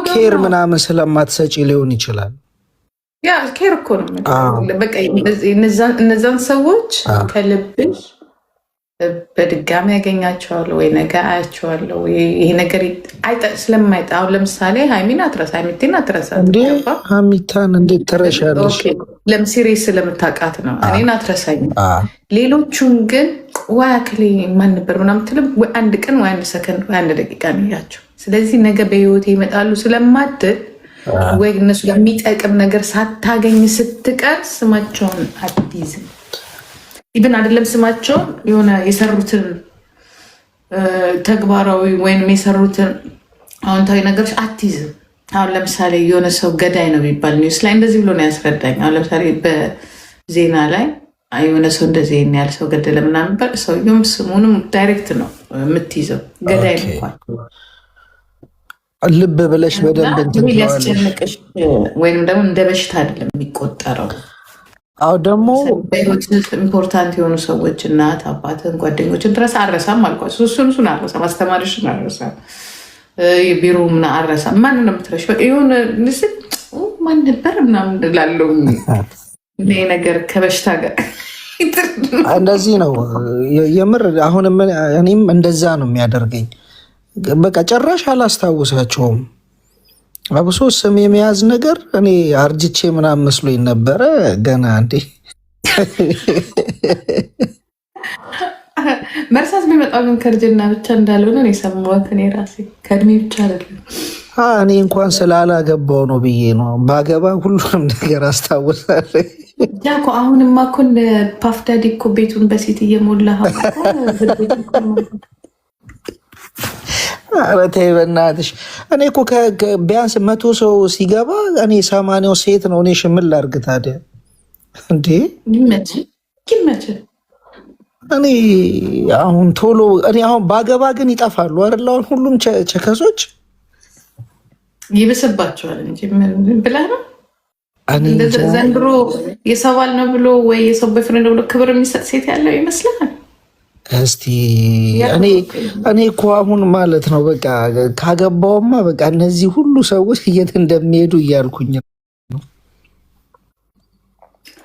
ኬር ምናምን ስለማትሰጪ ሊሆን ይችላል። ያ ኬር እኮ ነው። በቃ እነዛን ሰዎች ከልብሽ በድጋሚ ያገኛቸዋለሁ ወይ ነገ አያቸዋለሁ። ይሄ ነገር ስለማይጣ አሁን ለምሳሌ ሀይሚን አትረሳ፣ ሀይሚቴን አትረሳ። ሀሚታን እንዴት ትረሻለሽ? ለምሲሬ ስለምታውቃት ነው። እኔን አትረሳኝ። ሌሎቹን ግን ወይ አክሌ ማን ነበር ምናምን ትልም ወይ አንድ ቀን ወይ አንድ ሰከንድ ወይ አንድ ደቂቃ ነው ያቸው። ስለዚህ ነገ በህይወቴ ይመጣሉ ስለማትል ወይ እነሱ ጋር የሚጠቅም ነገር ሳታገኝ ስትቀር ስማቸውን አትይዝም። ኢብን አይደለም ስማቸውን የሆነ የሰሩትን ተግባራዊ ወይም የሰሩትን አዎንታዊ ነገሮች አትይዝም። አሁን ለምሳሌ የሆነ ሰው ገዳይ ነው የሚባል ኒውስ ላይ እንደዚህ ብሎ ነው ያስረዳኝ። አሁን ለምሳሌ በዜና ላይ የሆነ ሰው እንደዚህ ያህል ሰው ገደለ ምናምን በር ሰውየውም ስሙንም ዳይሬክት ነው የምትይዘው። ገዳይ ነው እንኳን ልብ ብለሽ በደንብ ሊያስጨንቅሽ ወይም ደግሞ እንደ በሽታ አይደለም የሚቆጠረው። አዎ ደግሞ ኢምፖርታንት የሆኑ ሰዎች እናት አባትን ጓደኞችን ድረስ አረሳም አልኳት። እሱን አረሳም፣ አስተማሪሽን አረሳም፣ ቢሮ ምና አረሳም። ማን ነው የምትረሽ? በቃ የሆነ ምስል ማን ነበር ምናምን ላለው ይሄ ነገር ከበሽታ ጋር እንደዚህ ነው የምር። አሁን እኔም እንደዛ ነው የሚያደርገኝ። በቃ ጭራሽ አላስታውሳቸውም። አብሶ ስም የመያዝ ነገር እኔ አርጅቼ ምናምን መስሎኝ ነበረ ገና እንዴ። መርሳት የሚመጣው ግን ከእርጅና ብቻ እንዳልሆነ ነው የሰማሁት። እኔ ራሴ ከእድሜ ብቻ አይደለም። እኔ እንኳን ስላላገባው ነው ብዬ ነው። ባገባ ሁሉንም ነገር አስታውሳለሁ። እኮ አሁንማ እኮ ፓፍዳዲ እኮ ቤቱን በሴት እየሞላ ኧረ ተይ በእናትሽ። እኔ እኮ ቢያንስ 100 ሰው ሲገባ እኔ 80ው ሴት ነው። እኔ ሽምን ላድርግ ታዲያ እንዴ? ይመችል። እኔ አሁን ቶሎ እኔ አሁን ባገባ ግን ይጠፋሉ አይደል? አሁን ሁሉም ቸከሶች ይብስባቸዋል እንጂ ምን ብላ ነው ዘንድሮ የሰው ባል ነው ብሎ ወይ የሰው ቦይፍሬንድ ብሎ ክብር የሚሰጥ ሴት ያለው ይመስላል። እስቲ እኔ እኮ አሁን ማለት ነው በቃ ካገባውማ በቃ እነዚህ ሁሉ ሰዎች የት እንደሚሄዱ እያልኩኝ ነው።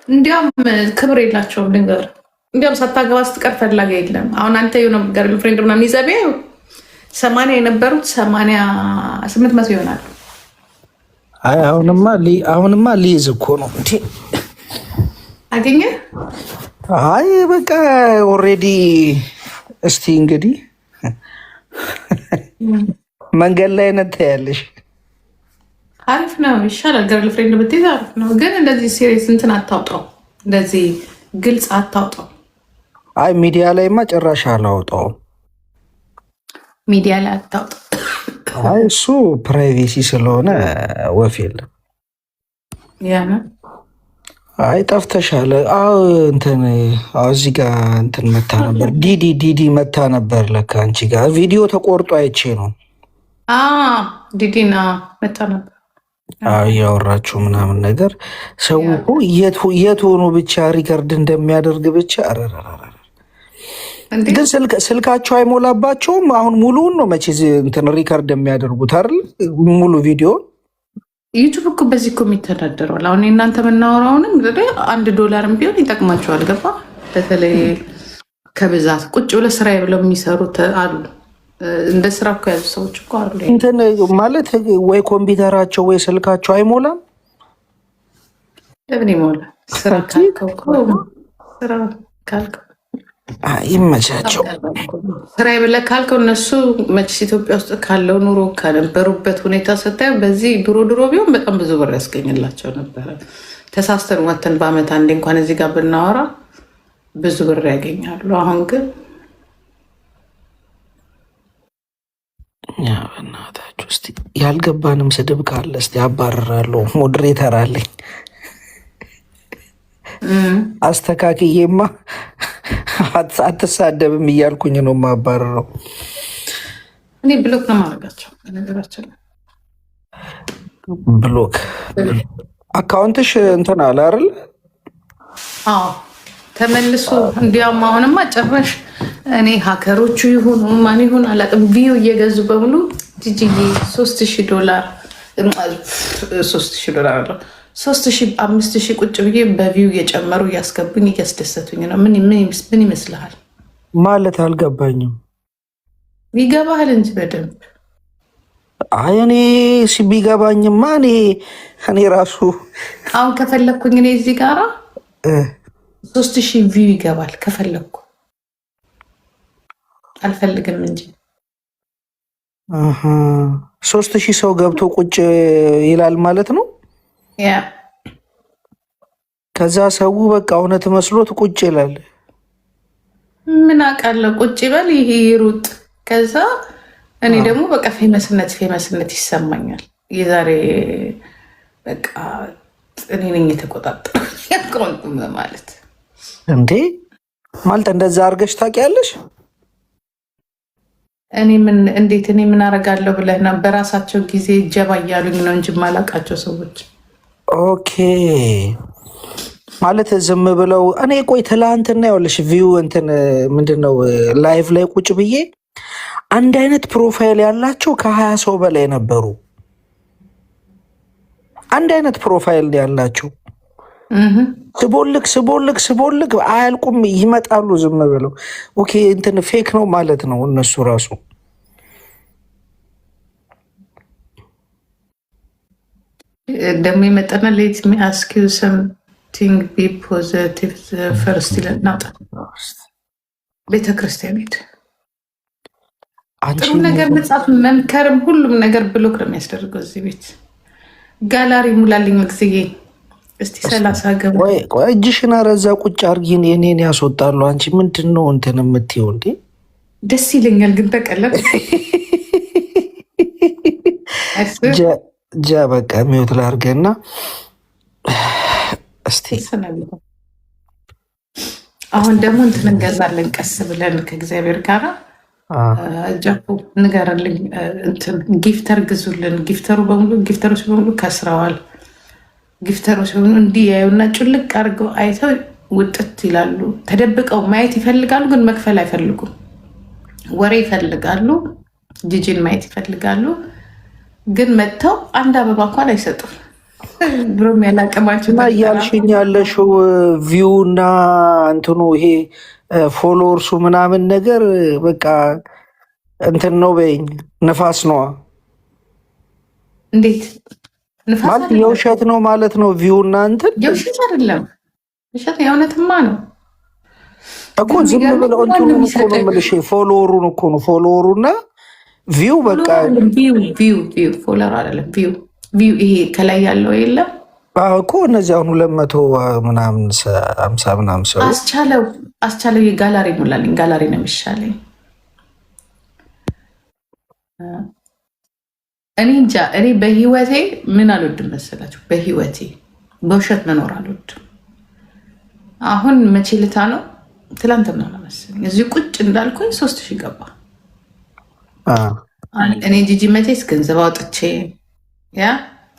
እንዲያውም ክብር የላቸውም። ድንገር እንዲያውም ሳታገባ ስትቀር ፈላጊ የለም። አሁን አንተ የሆነ ገርል ፍሬንድ ምናምን ይዘህ 80 የነበሩት 88 ይሆናሉ። አይ አሁንማ ሊይዝ እኮ ነው እንዴ? አገኘ። አይ በቃ ኦልሬዲ። እስቲ እንግዲህ መንገድ ላይ ነታ ያለሽ አሪፍ ነው፣ ይሻላል። ገርል ፍሬንድ ብትይዝ አሪፍ ነው። ግን እንደዚህ ሲሪየስ እንትን አታውጣው፣ እንደዚህ ግልጽ አታውጣው። አይ ሚዲያ ላይማ ጭራሽ አላውጣውም። ሚዲያ ላይ አታውጣው። አይ እሱ ፕራይቬሲ ስለሆነ ወፍ የለም። ያነ አይ ጠፍተሻል። እንትን እዚህ ጋር እንትን መታ ነበር። ዲዲ መታ ነበር ለካ አንቺ ጋር ቪዲዮ ተቆርጦ አይቼ ነው። ዲዲና መታ ነበር እያወራችሁ ምናምን ነገር። ሰው የት ሆኖ ብቻ ሪከርድ እንደሚያደርግ ብቻ ግን ስልካቸው አይሞላባቸውም። አሁን ሙሉውን ነው መቼ እንትን ሪከርድ የሚያደርጉት አይደል? ሙሉ ቪዲዮ ዩቱብ እኮ በዚህ እኮ የሚተዳደረዋል። አሁን እናንተ የምናወራውንም $1 ቢሆን ይጠቅማቸዋል። ገባ? በተለይ ከብዛት ቁጭ ብለው ስራ ብለው የሚሰሩት አሉ። እንደ ስራ እኮ ያሉ ሰዎች እኮ አሉ። እንትን ማለት ወይ ኮምፒውተራቸው ወይ ስልካቸው አይሞላም። ለምን ይሞላል? ስራ ካልከው ስራ ካልከው ይመቻቸው። ስራ ብለህ ካልከው እነሱ መቼስ ኢትዮጵያ ውስጥ ካለው ኑሮ ከነበሩበት ሁኔታ ስታየው በዚህ ድሮ ቢሆን በጣም ብዙ ብር ያስገኝላቸው ነበረ። ተሳስተን ወተን በአመት አንዴ እንኳን እዚህ ጋር ብናወራ ብዙ ብር ያገኛሉ። አሁን ግን በእናታችሁ እስኪ ያልገባንም ስድብ ካለ እስኪ አባርራለሁ። ሞዴሬተር አለኝ አስተካክዬማ አትሳደብም እያልኩኝ ነው የማባረረው። እኔ ብሎክ ነው ማድረጋቸው። ነገራችን ብሎክ አካውንትሽ እንትን አለ አይደል? አዎ ተመልሶ። እንዲያውም አሁንማ ጭራሽ እኔ ሀከሮቹ ይሁኑ ማን ይሁን አላውቅም፣ ቪው እየገዙ በሙሉ ጂጂዬ $3000 $3000 አለው 3000 5000 ቁጭ ብዬ በቪው እየጨመሩ እያስገቡኝ እያስደሰቱኝ ነው። ምን ይመስልሃል? ማለት አልገባኝም። ይገባሃል እንጂ በደንብ። አይ እኔ ቢገባኝማ እኔ ራሱ አሁን ከፈለግኩኝ እኔ እዚህ ጋራ 3000 ቪው ይገባል ከፈለግኩ፣ አልፈልግም እንጂ 3000 ሰው ገብቶ ቁጭ ይላል ማለት ነው። ያ ከዛ ሰው በቃ እውነት መስሎት ቁጭ ይላል። ምን አውቃለሁ፣ ቁጭ ይበል ይሄ ይሩጥ። ከዛ እኔ ደግሞ በቃ ፌመስነት ይሰማኛል። የዛሬ በቃ እኔ ነኝ የተቆጣጠሩ ያቆንጡም ማለት እንዴ ማለት እንደዛ አድርገሽ ታውቂያለሽ? እኔ ምን አደርጋለሁ ብለህ ነው? በራሳቸው ጊዜ ጀባ እያሉኝ ነው እንጂ የማላውቃቸው ሰዎች። ኦኬ ማለት ዝም ብለው እኔ ቆይ ትላንትና ያውልሽ ቪው እንትን ምንድነው ላይቭ ላይ ቁጭ ብዬ አንድ አይነት ፕሮፋይል ያላቸው ከ20 ሰው በላይ ነበሩ። አንድ አይነት ፕሮፋይል ያላቸው ስቦልክ አያልቁም፣ ይመጣሉ ዝም ብለው። ኦኬ እንትን ፌክ ነው ማለት ነው እነሱ ራሱ። ደግሞ የመጠና ሌት ሚ አስክ ዩ ሰምቲንግ ቢ ፖዘቲቭ ፈርስት ይለናጣ ቤተክርስቲያን ሄድ ጥሩ ነገር መጽሐፍ መምከርም ሁሉም ነገር ብሎክ ነው የሚያስደርገው። እዚህ ቤት ጋላሪ ሙላልኝ መግዚዬ እስቲ 30 ገባ እጅሽን አረዛ ቁጭ አርጊን የኔን ያስወጣሉ። አንቺ ምንድን ነው እንትን የምትይው እንዴ? ደስ ይለኛል ግን ተቀለብ በቃ ሚውት ላርገና እስቲ አሁን ደግሞ እንትን እንገዛለን ቀስ ብለን ከእግዚአብሔር ጋር ጃፖ ንገረልኝ። እንትን ጊፍተር ግዙልን። ጊፍተሮች በሙሉ ከስረዋል። ጊፍተሮች በሙሉ እንዲህ ያዩና ጭልቅ አድርገው አይተው ውጥት ይላሉ። ተደብቀው ማየት ይፈልጋሉ፣ ግን መክፈል አይፈልጉም። ወሬ ይፈልጋሉ፣ ጂጂን ማየት ይፈልጋሉ፣ ግን መጥተው አንድ አበባ እንኳን አይሰጡም። ብሮም ያላቀማቸው እያልሽኝ ያለሽው ቪው እና እንትኑ ይሄ ፎሎወርሱ ምናምን ነገር በቃ እንትን ነው በይኝ፣ ነፋስ ነዋ። እንዴት ማለት የውሸት ነው ማለት ነው? ቪው እና እንትን የውሸት አይደለም፣ ውሸት የእውነትማ ነው እኮ። ዝም ብለው እንትኑ እኮ ነው የምልሽ፣ ፎሎወሩን እኮ ነው። ፎሎወሩ እና ቪው በቃ ቪው ፎሎወር አይደለም። ቪው ይሄ ከላይ ያለው የለም እኮ እነዚህ አሁን 200 ምናምን 50 ምናምን ሰው አስቻለው የጋላሪ ሙላልኝ። ጋላሪ ነው የሚሻለኝ። እኔ እንጃ። እኔ በህይወቴ ምን አልወድም መሰላችሁ? በህይወቴ በውሸት መኖር አልወድም። አሁን መቼ ልታ ነው? ትላንትና ነው መሰለኝ እዚህ ቁጭ እንዳልኩኝ 3000 ገባ። እኔ ጂጂ መቼስ ገንዘብ አውጥቼ ያ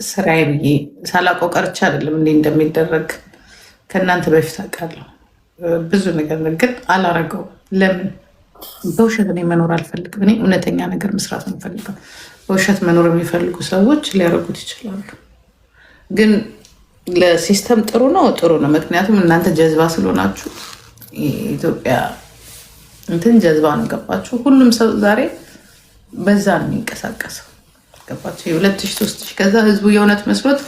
ስራዬ ብዬ ሳላውቀው ቀርቼ አይደለም እንዴ እንደሚደረግ ከእናንተ በፊት አውቃለሁ። ብዙ ነገር ግን አላረገው። ለምን? በውሸት እኔ መኖር አልፈልግም። እኔ እውነተኛ ነገር መስራት ነው የምፈልገው። በውሸት መኖር የሚፈልጉ ሰዎች ሊያደርጉት ይችላሉ። ግን ለሲስተም ጥሩ ነው ነው። ምክንያቱም እናንተ ጀዝባ ስለሆናችሁ ኢትዮጵያ እንትን ጀዝባ ነው። ገባችሁ? ሁሉም ሰው ዛሬ በዛ ነው የሚንቀሳቀሰው። ገባችሁ? 2000 3000 ከዛ ህዝቡ የእውነት መስሎት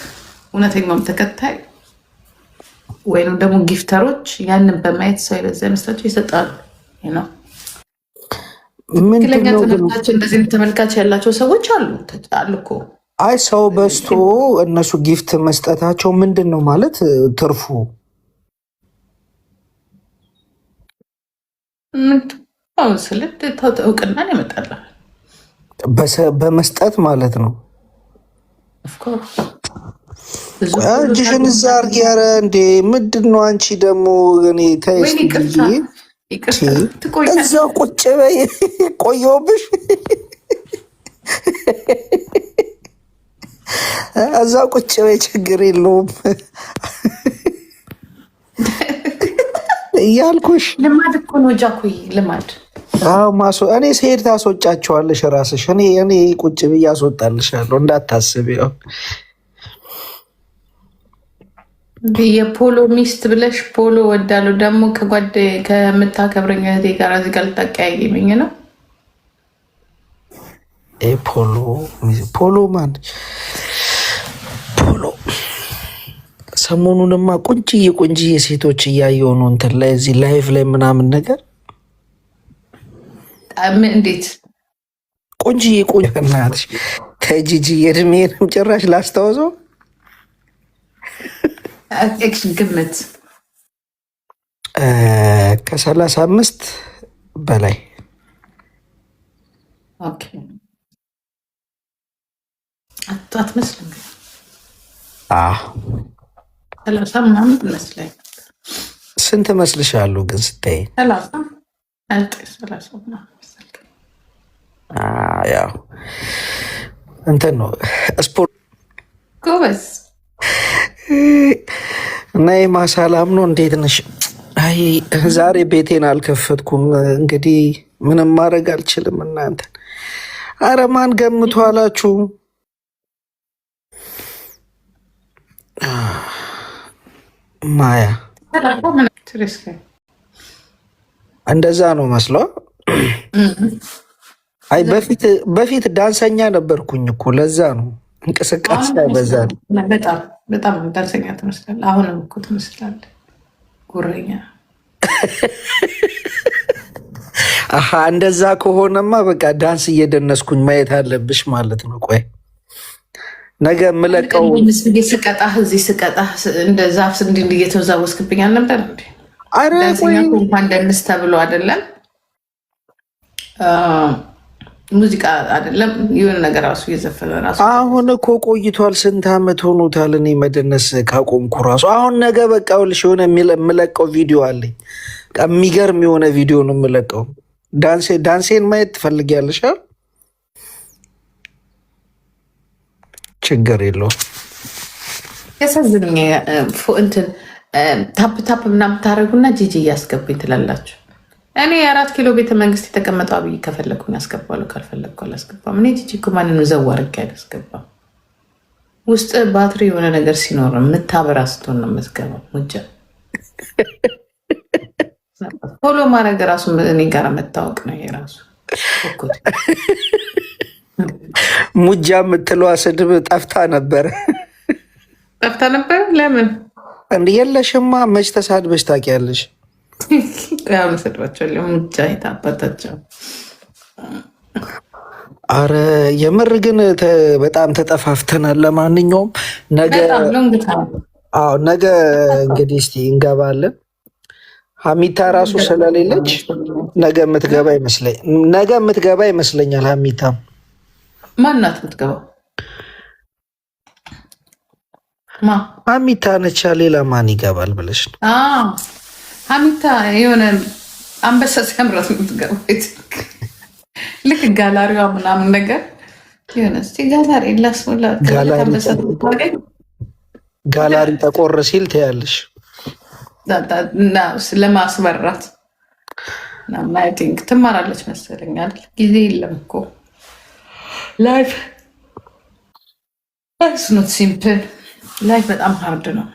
እውነተኛውም ተከታይ ወይም ደግሞ ጊፍተሮች ያንን በማየት ሰው የበዛ መስላቸው ይሰጣሉ ነው። ትክክለኛ ተመልካች እንደዚህ ተመልካች ያላቸው ሰዎች አሉ እኮ። አይ ሰው በዝቶ እነሱ ጊፍት መስጠታቸው ምንድን ነው ማለት ትርፉ? ስለ እውቅናን ያመጣላል በመስጠት ማለት ነው። እጅሽን እዛ አድርጊ። ኧረ እንዴ ምንድን ነው አንቺ ደግሞ? እኔ ተይስ እዛው ቁጭ በይ። ቆየሁብሽ። እዛው ቁጭ በይ፣ ችግር የለውም እያልኩሽ። ልማድ እኮ ነው ጃኩይ፣ ልማድ እኔ ስሄድ ታስወጫቸዋለሽ ራስሽ። እኔ ቁጭ ብዬ አስወጣልሻለሁ እንዳታስብ። ያው የፖሎ ሚስት ብለሽ ፖሎ ወዳሉ ደግሞ ከምታከብረኝ እህቴ ጋር እዚህ ጋር ልታቀያይመኝ ነው። ፖሎ ማን ፖሎ? ሰሞኑንማ ቆንጅዬ ሴቶች እያየሁ ነው እንትን ላይ እዚህ ላይቭ ላይ ምናምን ነገር እንዴት ቆንጅዬ እናትሽ ከጂጂ የእድሜንም ጭራሽ ላስታውሰው ግምት ከ35 በላይ አትመስልም። 30 ምናምን ትመስለኝ። ስንት እመስልሻለሁ ግን ስታይ? 30 ያው እንትን ነው ስፖርት ጎበዝ እና የማሳላም ነው። እንዴት ነሽ? አይ ዛሬ ቤቴን አልከፈትኩም። እንግዲህ ምንም ማድረግ አልችልም። እናንተ አረ ማን ገምቱ አላችሁ? ማያ እንደዛ ነው መስሎ። አይ በፊት ዳንሰኛ ነበርኩኝ እኮ ለዛ ነው እንቅስቃሴ ያበዛል። በጣም ዳንሰኛ ትመስላለህ። አሁንም እኮ ትመስላለህ ጉረኛ። እንደዛ ከሆነማ በቃ ዳንስ እየደነስኩኝ ማየት አለብሽ ማለት ነው። ቆይ ነገ የምለቀው ስቀጣህ እዚህ ስቀጣህ እንደ ዛፍ እንዲህ እየተወዛወስክብኝ አልነበር እንዴ? ዳንሰኛ እንኳን ደንስ ተብሎ አይደለም ሙዚቃ አይደለም የሆነ ነገር ራሱ እየዘፈነ ራሱ አሁን እኮ ቆይቷል። ስንት ዓመት ሆኖታል እኔ መደነስ ካቆምኩ ራሱ። አሁን ነገ በቃ ልሽ የሆነ የምለቀው ቪዲዮ አለኝ። የሚገርም የሆነ ቪዲዮ ነው የምለቀው። ዳንሴን ማየት ትፈልጊያለሽ? ችግር የለውም። ያሳዝንኛ እንትን ታፕ ምናምን ታደርጉና ጂጂ እያስገቡኝ ትላላችሁ። እኔ የ4 ኪሎ ቤተ መንግስት የተቀመጠው አብይ ከፈለግኩኝ አስገባለሁ፣ ካልፈለግኩ አላስገባም። እኔ ጂጂ እኮ ማንንም ዘው አድርጌ አላስገባም። ውስጥ ባትሪ የሆነ ነገር ሲኖር የምታበራ ስትሆን ነው የምትገባው። ሙጃ ፎሎ ማድረግ ራሱ እኔ ጋር መታወቅ ነው። ይሄ ራሱ ሙጃ የምትለዋ ስድብ ጠፍታ ነበር። ለምን እንዲ የለሽማ? መች ተሳድበሽ ታውቂያለሽ? ያሁን ሰድባቸዋለሁ። ሙጃ የታባታቸው። አረ የምር ግን በጣም ተጠፋፍተናል። ለማንኛውም ነገ እንግዲህ እስቲ እንገባለን። ሀሚታ ራሱ ስለሌለች ነገ የምትገባ ይመስለኛል። ሀሚታ ማናት የምትገባው? ሀሚታ ነቻ። ሌላ ማን ይገባል ብለሽ ነው? ሀሚታ የሆነ አንበሳ ሲያምራት የምትገባው ልክ ጋላሪዋ ምናምን ነገር የሆነ እስኪ ጋላሪ ላስሞላ ጋላሪ ጠቆር ሲል ትያለሽ ለማስበራት ቲንክ ትማራለች መሰለኛል። ጊዜ የለም እኮ ላይፍ ኖት ሲምፕል ላይፍ በጣም ሀርድ ነው።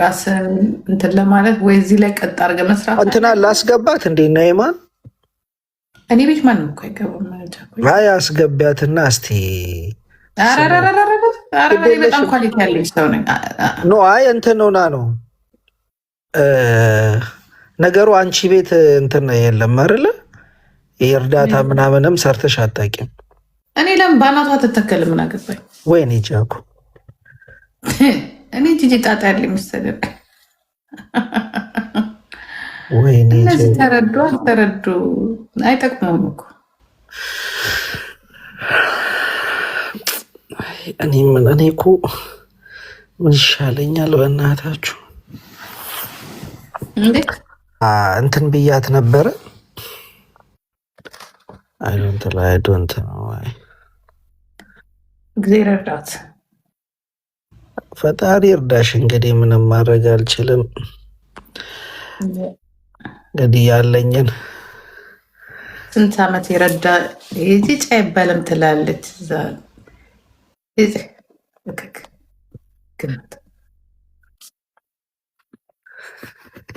ራስን እንትን ለማለት ወይ እዚህ ላይ ቀጥ አድርገህ መስራት እንትና ላስገባት እንዴ ነይማን እኔ ቤት ማንም እኮ አይገባም። አይ አስገቢያትና እስቲ በጣም ኳሊቲ ያለኝ ሰው ነኝ። ኖ አይ እንትን ሆና ነው ነገሩ። አንቺ ቤት እንትን የለም አይደለ? ይሄ እርዳታ ምናምንም ሰርተሽ አታውቂም። እኔ ለምን በአናቷ ትተከል? ምን አገባኝ? ወይኔ ጃኩ እኔ ጂጂ ጣጣ ያለ መሰለኝ። ወይኔ እነዚህ ተረዱ አልተረዱ አይጠቅመውም እኮ። እኔ እኮ ምን ይሻለኛል በእናታችሁ። እንትን ብያት ነበረ። አይዶንት ነው እግዚአብሔር እርዳት፣ ፈጣሪ እርዳሽ። እንግዲህ ምንም ማድረግ አልችልም። እንግዲህ ያለኝን ስንት ዓመት የረዳ ጭ አይባልም ትላለች።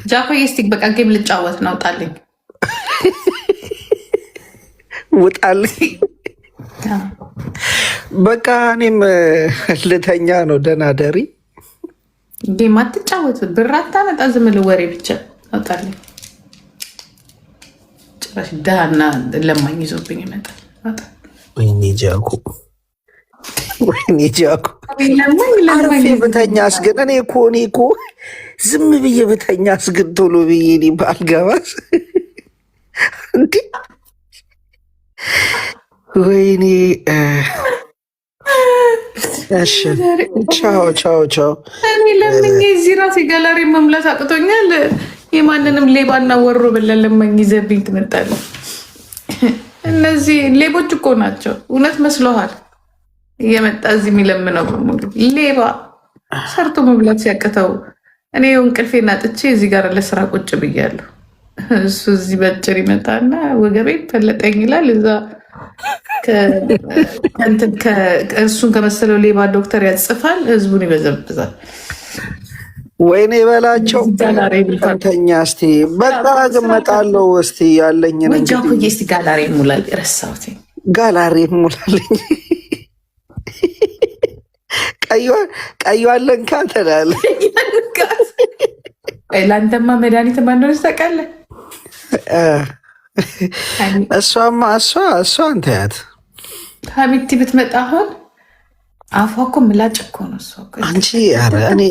ጃኮዬ እስቲ በቃ ጌም ልጫወት ነው። ውጣልኝ ውጣልኝ። በቃ እኔም ልተኛ ነው። ደህና ደሪ። ጌም አትጫወት፣ ብር አታመጣ፣ ዝም ብለህ ወሬ ብቻ። ውጣልኝ። ጭራሽ ደህና ለማኝ ይዞብኝ ይመጣል። ወይኔ ጃኮ፣ ወይኔ ጃኮ። አርፌ ብተኛስ ግን እኔ እኮ ዝም ብዬ ብተኛስ ግን ቶሎ ብዬ እኔ ባልገባስ እንዴ? ወይኔ ቻው ቻው ቻው። እኔ ለምኜ እዚህ ራሴ ጋላሪ መሙላት አቅቶኛል። የማንንም ሌባና ወሮ በላ ለማኝ ይዘብኝ ትመጣለህ። እነዚህ ሌቦች እኮ ናቸው። እውነት መስሎሃል? እየመጣ እዚህ የሚለምነው በሙሉ ሌባ፣ ሰርቶ መብላት ሲያቅተው። እኔ እንቅልፌን አጥቼ እዚህ ጋር ለስራ ቁጭ ብያለሁ። እሱ እዚህ በጭር ይመጣና ወገቤን ፈለጠኝ ይላል። እዛ እሱን ከመሰለው ሌባ ዶክተር ያጽፋል፣ ህዝቡን ይበዘብዛል። ወይኔ በላቸው። ተኛ እስቲ በቃ እመጣለሁ። እስቲ ያለኝን ጃኮዬ እስቲ ጋላሪ ሙላል። ረሳሁት። ጋላሪ ሙላልኝ። ቀዩን ለንካ ትላለህ። ለአንተማ መድኃኒት ማንደሆነች ታውቃለህ? እሷ አንተያት ሀሚቲ ብትመጣ አሁን አፏ እኮ ምላጭ እኮ ነው። እሷ አንቺ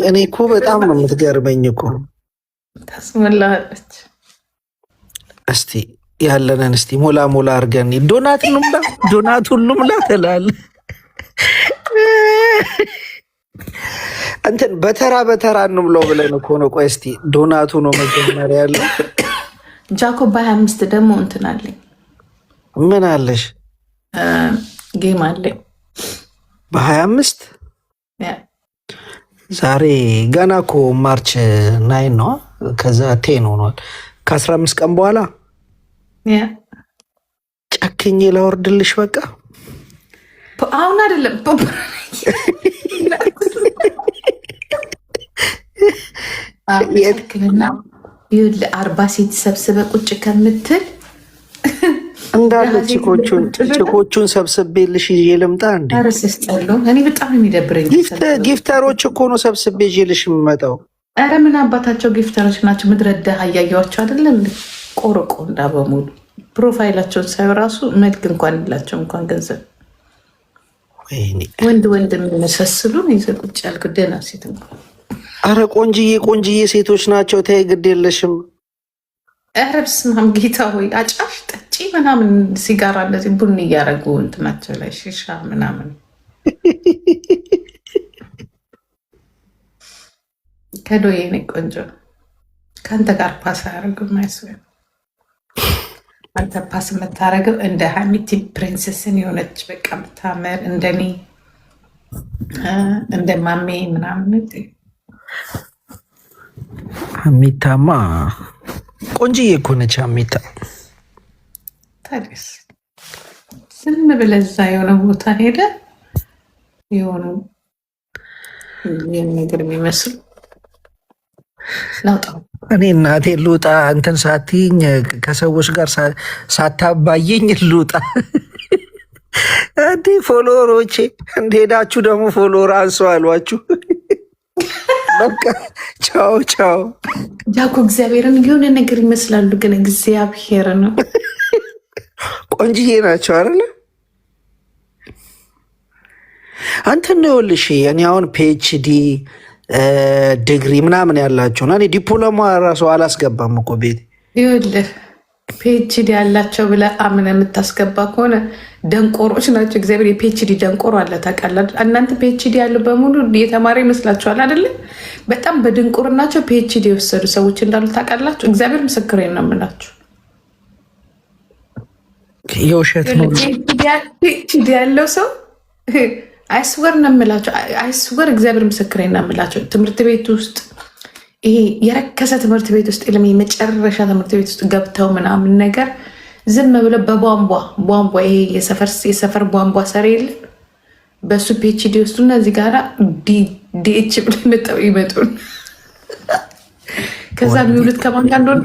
እኔ እኮ በጣም ነው የምትገርመኝ እኮ። ታስሞላለች። እስቲ ያለንን እስቲ ሞላ ሞላ አድርገን ዶናቱን እንሙላ ትላለህ። እንትን በተራ እንብለው ብለን እኮ ነው። ቆይ እስቲ ዶናቱ ነው መጀመሪያ ያለው። ጃኮብ በ25 ደግሞ እንትን አለኝ። ምን አለሽ? ጌም አለኝ በ25 ዛሬ ገና እኮ ማርች 9 ነው። ከዛ 10 ሆኗል። ከ15 ቀን በኋላ ጨክኜ ላወርድልሽ በቃ። አሁን አይደለም የትክልና 40 ሴት ሰብስበ ቁጭ ከምትል እንዳለ ችኮቹን ሰብስቤልሽ ይዤ ልምጣ እንዴ? ረስስጠሉ እኔ በጣም የሚደብረኝ ጊፍተሮች እኮ ነው ሰብስቤ ይዤልሽ የምመጣው። ኧረ ምን አባታቸው ጊፍተሮች ናቸው? ምድረዳ አያያቸው አይደለም ቆርቆ እንዳ በሙሉ ፕሮፋይላቸውን ሳይ ራሱ መልክ እንኳን የላቸው እንኳን ገንዘብ ወንድ የሚመሳስሉ ይዘህ ቁጭ ያልኩ ደህና ሴት እንኳን። አረ ቆንጅዬ ሴቶች ናቸው። ተይ ግድ የለሽም። ኧረ በስመ አብ ጌታ ሆይ አጫሽ ጠጪ ምናምን ሲጋራ እንደዚህ ቡን እያደረጉ እንትናቸው ላይ ሺሻ ምናምን ከዶዬ እኔ ቆንጆ ከአንተ ጋር ፓስ አያደርግም። አይስወ አንተ ፓስ የምታደርገው እንደ ሀሚቲ ፕሪንሰስን የሆነች በቃ የምታምር እንደኔ እንደ ማሜ ምናምን። ሀሚታማ ቆንጅዬ እኮ ነች። ሀሚታ ታዲያስ ዝም ብለህ እዛ የሆነ ቦታ ሄደ የሆኑ ነገር የሚመስሉ ላውጣው እኔ እናቴ ልውጣ እንትን ሳትይኝ ከሰዎች ጋር ሳታባየኝ ልውጣ። እንዲህ ፎሎወሮቼ እንደሄዳችሁ ደግሞ ፎሎወር አንሱ አሏችሁ። በቃ ቻው ቻው። ጃኮ እግዚአብሔርን የሆነ ነገር ይመስላሉ፣ ግን እግዚአብሔር ነው። ቆንጅዬ ናቸው አይደለ? አንተ ነው ይኸውልሽ፣ እኔ አሁን ፒኤችዲ ዲግሪ ምናምን ያላቸው እኔ ዲፕሎማ ራሱ አላስገባም እኮ ቤት። ይኸውልህ ፒኤችዲ ያላቸው ብለህ አምነህ የምታስገባ ከሆነ ደንቆሮች ናቸው። እግዚአብሔር የፒኤችዲ ደንቆሮ አለ ታውቃለህ? እናንተ ፒኤችዲ ያለው በሙሉ የተማረ ይመስላችኋል አይደለም? በጣም በድንቁርናቸው ፒኤችዲ የወሰዱ ሰዎች እንዳሉ ታውቃላችሁ? እግዚአብሔር ምስክሬን ነው የምላችሁ። የውሸት ነው። ፒኤችዲ ያለው ሰው አይስወር ነው የምላቸው። አይስወር እግዚአብሔር ምስክሬን ነው የምላቸው። ትምህርት ቤት ውስጥ ይሄ የረከሰ ትምህርት ቤት ውስጥ የመጨረሻ ትምህርት ቤት ውስጥ ገብተው ምናምን ነገር ዝም ብለ በቧንቧ ይሄ የሰፈር ቧንቧ ሰር የለ በሱ ፒኤችዲ ውስጡና እዚህ ጋራ ዲኤች ብለ ይመጡን ከዛ የሚውሉት ከማን ጋር እንደሆነ